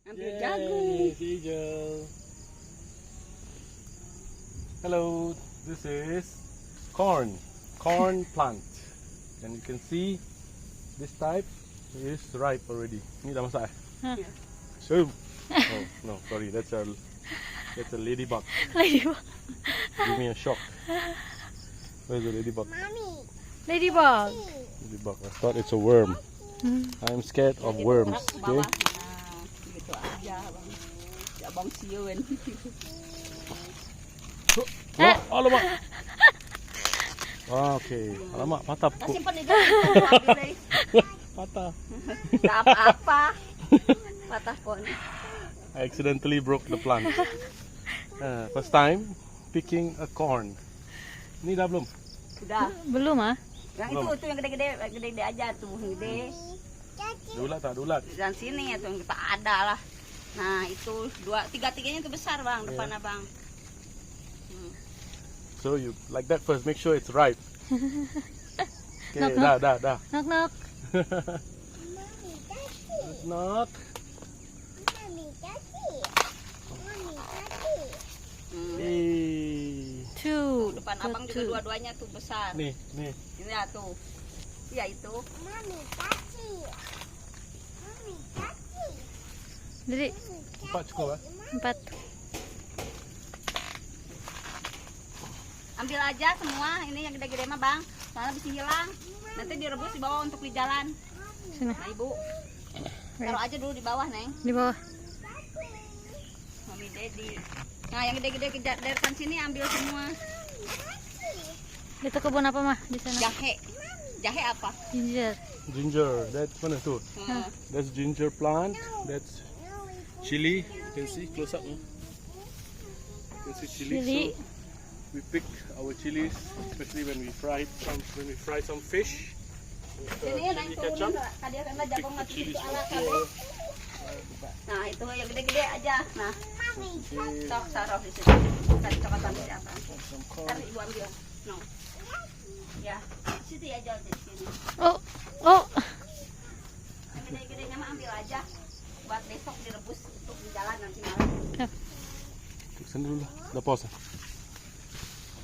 Ambil jagung. Hijau. Hello, this is corn plant, and you can see this type is ripe already. Ini dah masak. Ya. So, oh no, sorry, that's a ladybug. Ladybug. Give me a shock. Where's the ladybug? Ladybug. Ladybug. I thought it's a worm. I'm scared of worms. Ke Okay. bawah. Nah, gitu aja, Bang. Ya, Bang siun. Oh, alamak. Okay, alamak, patah Kita buku. simpan di dalam. Patah. Tak apa-apa. Patah pun. I accidentally broke the plant. First time picking a corn. Ini dah belum? Udah. Belum ah? Yang itu yang gede-gede aja tuh, gede. Dulat tak dulat? Dan sini ya tuh yang kita ada lah. Nah, itu tiga-tiganya itu besar, Bang, depan Abang. So you like that first, make sure it's ripe. Okay, Knock, knock. dah. Knock knock. It's not. Hey. Two. Depan Abang juga dua-duanya tuh besar. Nih. Ini ya tuh. Iya itu. Dari 4 cukup ah? 4. Ambil aja semua, ini yang gede-gede mah Bang. Soalnya bisa hilang. Nanti direbus di bawah untuk di jalan. Sini. Nah, Ibu. Taruh aja dulu di bawah, Neng. Di bawah. Mami Dedi. Nah, yang gede-gede dari sini ambil semua. Itu kebun apa mah di sana? Jahe. Jahe apa? Ginger. Ginger, that's mana tu? Hmm. That's ginger plant. That's chili. You can see close up. You can see chili. Chili. So we pick our chilies, especially when we fry some fish. With, Ini ya, Neng, chili ketchup. turunin. Tadi karena Pick jagung the mati chilies itu ala from kabe. here. Nah, itu yang gede-gede aja. Nah, Okay. sok taruh di sini. Tadi cokotan siapa? Some corn. Ntar Ibu ambil. No. Ya, situ aja di sini. Oh. Yang gede-gedenya mah ambil aja. Buat besok direbus untuk di jalan nanti malam. Tekan dulu lah. Dah pause.